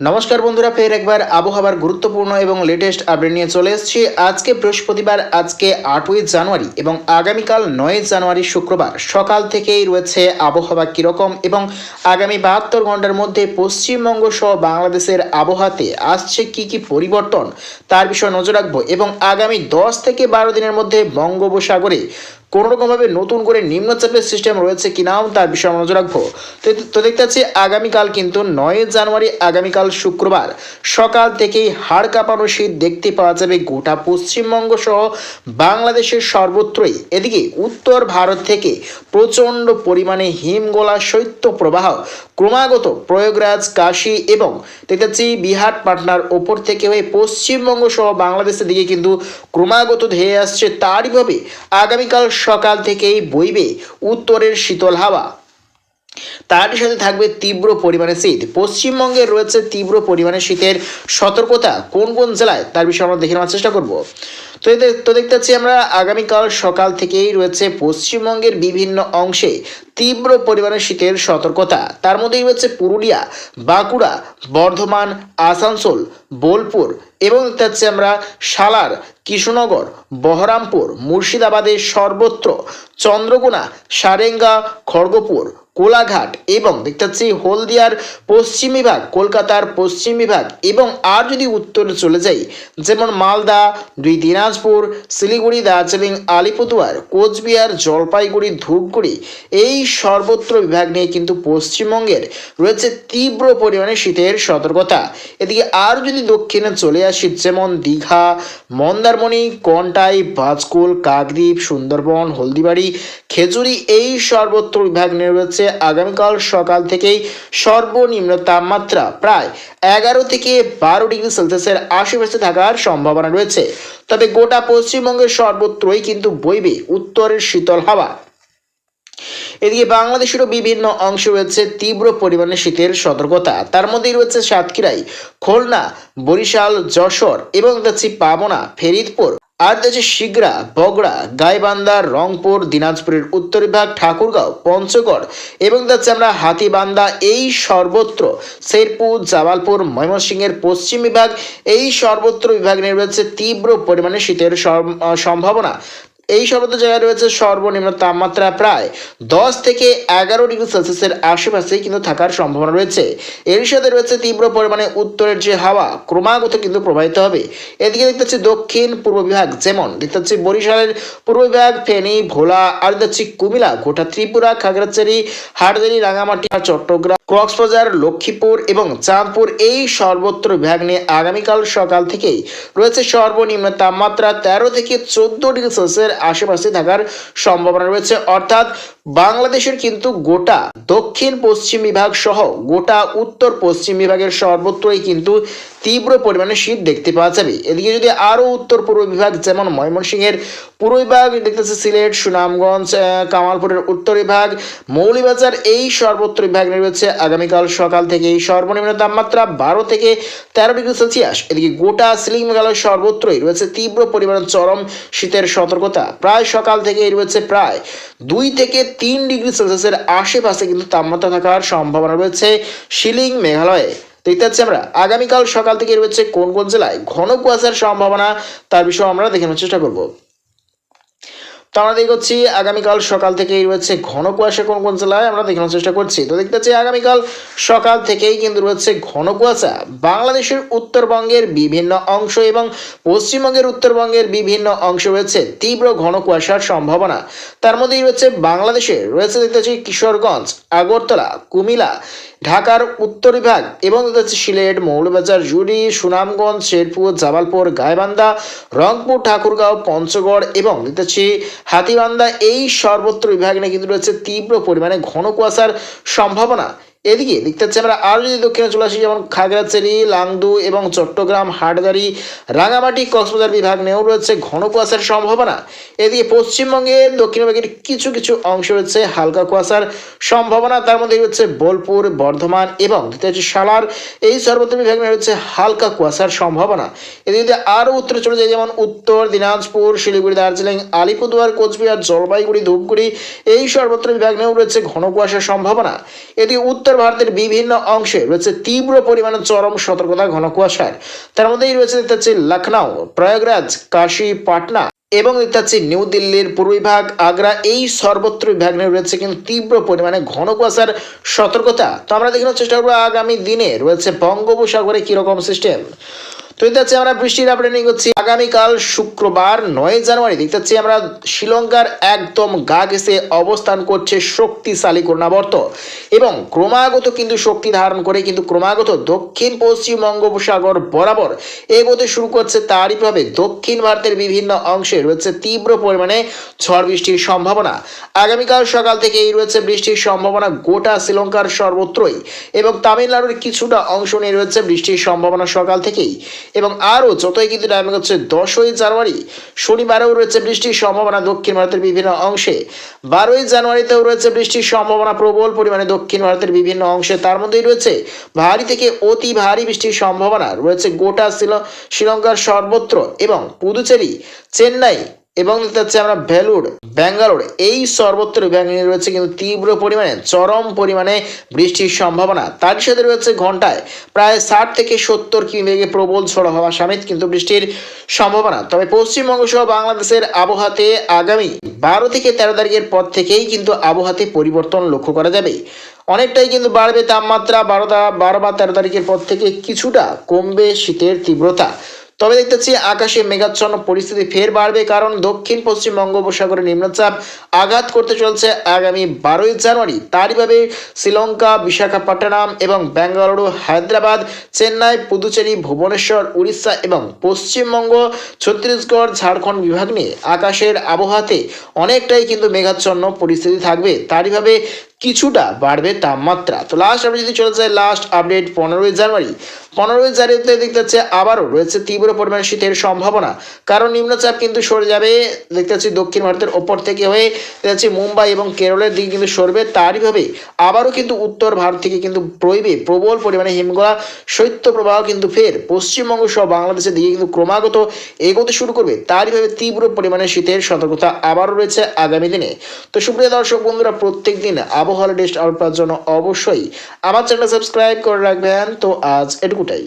নমস্কার বন্ধুরা, ফের একবার আবহাওয়ার গুরুত্বপূর্ণ এবং লেটেস্ট আপডেট নিয়ে চলে এসেছি। আজকে বৃহস্পতিবার, আজকে 8ই জানুয়ারি এবং আগামীকাল 9 জানুয়ারি শুক্রবার সকাল থেকেই রয়েছে আবহাওয়া কীরকম এবং আগামী 72 ঘন্টার মধ্যে পশ্চিমবঙ্গ সহ বাংলাদেশের আবহাওয়াতে আসছে কি কি পরিবর্তন তার বিষয়ে নজর রাখবো এবং আগামী 10 থেকে 12 দিনের মধ্যে বঙ্গোপসাগরে কোনোরকমভাবে নতুন করে নিম্নচাপের সিস্টেম রয়েছে কিনাও তার বিষয়ে নজর রাখবো। তো দেখতে পাচ্ছি আগামীকাল কিন্তু 9 জানুয়ারি আগামীকাল শুক্রবার সকাল থেকেই হাড় কাঁপানো শীত দেখতে পাওয়া যাবে গোটা পশ্চিমবঙ্গ সহ বাংলাদেশের সর্বত্রই। এদিকে উত্তর ভারত থেকে প্রচণ্ড পরিমাণে হিমগোলা শৈত্য প্রবাহ ক্রমাগত প্রয়াগরাজ, কাশী এবং দেখতে পাচ্ছি বিহার, পাটনার ওপর থেকে হয়ে পশ্চিমবঙ্গ সহ বাংলাদেশের দিকে কিন্তু ক্রমাগত ধেয়ে আসছে। তারইভাবে আগামীকাল সকাল থেকেই বইবে উত্তরের শীতল হাওয়া, তারই সাথে থাকবে তীব্র পরিমাণে শীত। পশ্চিমবঙ্গে রয়েছে তীব্র পরিমাণে শীতের সতর্কতা কোন কোন জেলায় তার বিষয়ে আমরা দেখে নেওয়ার চেষ্টা করব। তো দেখতে পাচ্ছি আমরা আগামীকাল সকাল থেকেই রয়েছে পশ্চিমবঙ্গের বিভিন্ন অংশে তীব্র পরিমাণে শীতের সতর্কতা। তার মধ্যেই রয়েছে পুরুলিয়া, বাঁকুড়া, বর্ধমান, আসানসোল, বোলপুর এবং দেখতে পাচ্ছি আমরা সালার, কৃষ্ণনগর, বহরমপুর, মুর্শিদাবাদের সর্বত্র, চন্দ্রকোনা, সারেঙ্গা, খড়গপুর, কোলাঘাট এবং দেখতে পাচ্ছি হলদিয়ার পশ্চিম বিভাগ, কলকাতার পশ্চিম বিভাগ এবং আর যদি উত্তরে চলে যাই যেমন মালদা, দিনাজপুর, শিলিগুড়ি, দার্জিলিং, আলিপুরদুয়ার, কোচবিহার, জলপাইগুড়ি, ধূপগুড়ি এই সর্বত্র বিভাগ নিয়ে কিন্তু পশ্চিমবঙ্গের রয়েছে তীব্র পরিমাণে শীতের সতর্কতা। এদিকে আর যদি দক্ষিণে চলে আসি যেমন দীঘা, মন্দারমণি, কন্টাই, বাজকুল, কাকদ্বীপ, সুন্দরবন, হলদিবাড়ি, খেজুরি এই সর্বত্র বিভাগ নিয়ে রয়েছে আগামীকাল সকাল থেকেই সর্বনিম্ন তাপমাত্রা প্রায় 11 থেকে 12 ডিগ্রি সেলসিয়াসের আশেপাশে থাকার সম্ভাবনা রয়েছে। তবে গোটা পশ্চিমবঙ্গের সর্বত্রই কিন্তু বইবে উত্তরের শীতল হাওয়া। এদিকে বাংলাদেশেরও বিভিন্ন অংশ রয়েছে তীব্র পরিমাণে শীতের সতর্কতা। তার মধ্যেই রয়েছে সাতক্ষীরাই, খুলনা, বরিশাল, যশোর এবং দেখছি পাবনা, ফরিদপুর, আর রয়েছে শিগরা, বগড়া, গাইবান্ধা, রংপুর, দিনাজপুরের উত্তর বিভাগ, ঠাকুরগাঁও, পঞ্চগড় এবং দেখছি আমরা হাতীবান্ধা এই সর্বত্র, শেরপুর, জামালপুর, ময়মনসিংহের পশ্চিম বিভাগ এই সর্বত্র বিভাগ নিয়ে রয়েছে তীব্র পরিমাণে শীতের সম্ভাবনা। এই সর্বত্র জায়গায় রয়েছে সর্বনিম্ন তাপমাত্রা প্রায় 10 থেকে 11 ডিগ্রি সেলসিয়াসের আশেপাশে কিন্তু থাকার সম্ভাবনা রয়েছে। এর সাথে রয়েছে তীব্র পরিমাণে উত্তরের যে হাওয়া ক্রমাগত কিন্তু প্রবাহিত হবে। এদিকে দেখতে পাচ্ছি দক্ষিণ পূর্ব বিভাগ যেমন দেখতে পাচ্ছি বরিশালের পূর্ব বিভাগ, ফেনী, ভোলা, আর দেখছি কুমিল্লা, গোটা ত্রিপুরা, খাগড়াছড়ি, হাটহাজারী, রাঙামাটি, চট্টগ্রাম, কক্সবাজার, লক্ষ্মীপুর এবং চাঁদপুর এই সর্বত্র বিভাগ নিয়ে আগামীকাল সকাল থেকেই রয়েছে সর্বনিম্ন তাপমাত্রা 13 থেকে 14 ডিগ্রি সেলসিয়াসের আশেপাশে থাকার সম্ভাবনা রয়েছে। অর্থাৎ বাংলাদেশের কিন্তু গোটা দক্ষিণ পশ্চিম বিভাগ সহ গোটা উত্তর পশ্চিম বিভাগের সর্বত্রই কিন্তু তীব্র পরিমাণে শীত দেখতে পাওয়া যাবে। এদিকে যদি আরও উত্তর পূর্ব বিভাগ যেমন ময়মনসিংহের পূর্ব বিভাগ, দেখতেছে সিলেট, সুনামগঞ্জ, কামালপুরের উত্তর বিভাগ, মৌলভীবাজার এই সর্বত্র বিভাগ রয়েছে আগামীকাল সকাল থেকে সর্বনিম্ন তাপমাত্রা 12 থেকে 13 ডিগ্রি সেলসিয়াস। এদিকে গোটা সিলিং মেঘালয় সর্বত্রই রয়েছে তীব্র পরিমাণে চরম শীতের সতর্কতা। প্রায় সকাল থেকেই রয়েছে প্রায় 2 থেকে 3 ডিগ্রি সেলসিয়াসের আশেপাশে কিন্তু তাপমাত্রা থাকার সম্ভাবনা রয়েছে শিলিং মেঘালয়ে। দেখতে পাচ্ছি আমরা আগামীকাল সকাল থেকে রয়েছে কোন কোন জেলায় ঘন কুয়াশার সম্ভাবনা তার বিষয়ে আমরা দেখে নেওয়ার চেষ্টা করব। তো আমরা দেখছি আগামীকাল সকাল থেকেই রয়েছে ঘন কুয়াশা কোন কোন জেলায় আমরা দেখানোর চেষ্টা করছি। তো দেখতে পাচ্ছি আগামীকাল সকাল থেকেই কিন্তু রয়েছে ঘন কুয়াশা বাংলাদেশের উত্তরবঙ্গের বিভিন্ন অংশ এবং পশ্চিমবঙ্গের উত্তরবঙ্গের বিভিন্ন অংশ রয়েছে তীব্র ঘন কুয়াশার সম্ভাবনা। তার মধ্যেই রয়েছে বাংলাদেশের রয়েছে দেখতে পাচ্ছি কিশোরগঞ্জ, আগরতলা, কুমিল্লা, ঢাকার উত্তর বিভাগ এবং দেখতে সিলেট, মৌলভীবাজার, জুড়ি, সুনামগঞ্জ, শেরপুর, জামালপুর, গাইবান্ধা, রংপুর, ঠাকুরগাঁও, পঞ্চগড় এবং দেখতেছি হাতীবান্ধা এই সর্বত্র বিভাগ নিয়ে কিন্তু রয়েছে তীব্র পরিমাণে ঘন কুয়াশার সম্ভাবনা। এদিকে দেখতে পাচ্ছি আমরা আরও যদি দক্ষিণে চলে আসি যেমন খাগড়াছড়ি, লাংদু এবং চট্টগ্রাম, হাটহাজারী, রাঙামাটি, কক্সবাজার বিভাগ নিয়েও রয়েছে ঘন কুয়াশার সম্ভাবনা। এদিকে পশ্চিমবঙ্গের দক্ষিণ বিভাগের কিছু কিছু অংশ রয়েছে হালকা কুয়াশার সম্ভাবনা। তার মধ্যে রয়েছে বোলপুর, বর্ধমান এবং দেখতে পাচ্ছি সালার এই সর্বত্র বিভাগ নিয়ে রয়েছে হালকা কুয়াশার সম্ভাবনা। এদিকে আরও উত্তরে চলে যায় যেমন উত্তর দিনাজপুর, শিলিগুড়ি, দার্জিলিং, আলিপুরদুয়ার, কোচবিহার, জলপাইগুড়ি, ধূপগুড়ি এই সর্বত্র বিভাগ নিয়েও রয়েছে ঘন কুয়াশার সম্ভাবনা। এদিকে উত্তর উত্তর ভারতের বিভিন্ন অংশে রয়েছে তীব্র পরিমাণে চরম সতর্কতা ঘন কুয়াশার। তার মধ্যেই রয়েছে দেখতে পাচ্ছি লখনউ, প্রয়াগরাজ, কাশী, পাটনা এবং দেখতে পাচ্ছি নিউ দিল্লির পূর্ব বিভাগ, আগ্রা, এই সর্বত্র বিভাগ নিয়ে রয়েছে কিন্তু তীব্র পরিমাণে ঘন কুয়াশার সতর্কতা। তো আমরা দেখানোর চেষ্টা করবো আগামী দিনে রয়েছে বঙ্গোপসাগরে কিরকম সিস্টেম। তো দেখতে পাচ্ছি আমরা বৃষ্টির আপডেট নিয়ে করছি। আগামীকাল শুক্রবার 9 জানুয়ারি দেখতে পাচ্ছি আমরা শ্রীলঙ্কার একদম গা ঘেঁষে অবস্থান করছে শক্তিশালী ঘূর্ণাবর্ত এবং ক্রমাগত কিন্তু শক্তি ধারণ করে কিন্তু ক্রমাগত দক্ষিণ পশ্চিম বঙ্গোপসাগর বরাবর এগোতে শুরু করছে। তারই প্রভাবে দক্ষিণ ভারতের বিভিন্ন অংশে রয়েছে তীব্র পরিমাণে ঝড় বৃষ্টির সম্ভাবনা। আগামীকাল সকাল থেকেই রয়েছে বৃষ্টির সম্ভাবনা গোটা শ্রীলঙ্কার সর্বত্রই এবং তামিলনাড়ুর কিছুটা অংশ নিয়ে রয়েছে বৃষ্টির সম্ভাবনা সকাল থেকেই। এবং আরও যতই কিন্তু টাইমিং হচ্ছে 10ই জানুয়ারি শনিবারেও রয়েছে বৃষ্টির সম্ভাবনা দক্ষিণ ভারতের বিভিন্ন অংশে। 12ই জানুয়ারিতেও রয়েছে বৃষ্টির সম্ভাবনা প্রবল পরিমাণে দক্ষিণ ভারতের বিভিন্ন অংশে। তার মধ্যেই রয়েছে ভারী থেকে অতি ভারী বৃষ্টির সম্ভাবনা রয়েছে গোটা শ্রীলঙ্কার সর্বত্র এবং পুদুচেরি, চেন্নাই এবং দেখতে পাচ্ছি আমরা ভেলুর, ব্যাঙ্গালোর, এই সর্বত্র বিভাগ নিয়ে রয়েছে কিন্তু তীব্র পরিমাণে চরম পরিমাণে বৃষ্টির সম্ভাবনা। তার সাথে রয়েছে ঘন্টায় প্রায় 60 থেকে 70 কিমি বেগে প্রবল ঝড়ো হওয়া সমেত কিন্তু বৃষ্টির সম্ভাবনা। তবে পশ্চিমবঙ্গ সহ বাংলাদেশের আবহাওয়াতে আগামী 12 থেকে 13 তারিখের পর থেকেই কিন্তু আবহাওয়াতে পরিবর্তন লক্ষ্য করা যাবে। অনেকটাই কিন্তু বাড়বে তাপমাত্রা। 12 বা 13 তারিখের পর থেকে কিছুটা কমবে শীতের তীব্রতা। তবে দেখতে পাচ্ছি আকাশে মেঘাচ্ছন্ন পরিস্থিতি ফের বাড়বে, কারণ দক্ষিণ পশ্চিম বঙ্গোপসাগরে নিম্নচাপ আঘাত করতে চলছে আগামী 12ই জানুয়ারি। তারইভাবে শ্রীলঙ্কা, বিশাখাপট্টনম এবং বেঙ্গালুরু, হায়দ্রাবাদ, চেন্নাই, পুদুচেরি, ভুবনেশ্বর, উড়িষ্যা এবং পশ্চিমবঙ্গ, ছত্তিশগড়, ঝাড়খণ্ড বিভাগ নিয়ে আকাশের আবহাওয়াতে অনেকটাই কিন্তু মেঘাচ্ছন্ন পরিস্থিতি থাকবে। তারইভাবে কিছুটা বাড়বে তাপমাত্রা। তো লাস্ট আপডেট যদি চলে যায়, লাস্ট আপডেট 15ই জানুয়ারি। 15ই জানুয়ারিতে দেখতে পাচ্ছি আবারও রয়েছে তীব্র পরিমাণে শীতের সম্ভাবনা, কারণ নিম্নচাপ কিন্তু সরে যাবে দেখতে পাচ্ছি দক্ষিণ ভারতের ওপর থেকে হয়ে দেখতে পাচ্ছি মুম্বাই এবং কেরলের দিকে কিন্তু সরবে। তারইভাবে আবারও কিন্তু উত্তর ভারত থেকে কিন্তু বইবে প্রবল পরিমাণে হিমগলা শৈত্যপ্রবাহ কিন্তু ফের পশ্চিমবঙ্গ সহ বাংলাদেশের দিকে কিন্তু ক্রমাগত এগোতে শুরু করবে। তারইভাবে তীব্র পরিমাণে শীতের সতর্কতা আবারও রয়েছে আগামী দিনে। তো সুপ্রিয় দর্শক বন্ধুরা, প্রত্যেক দিন আবহাওয়ার লেটেস্ট আপডেট পাওয়ার জন্য অবশ্যই আমার চ্যানেল সাবস্ক্রাইব করে রাখবেন। তো আজ এটুকুটাই।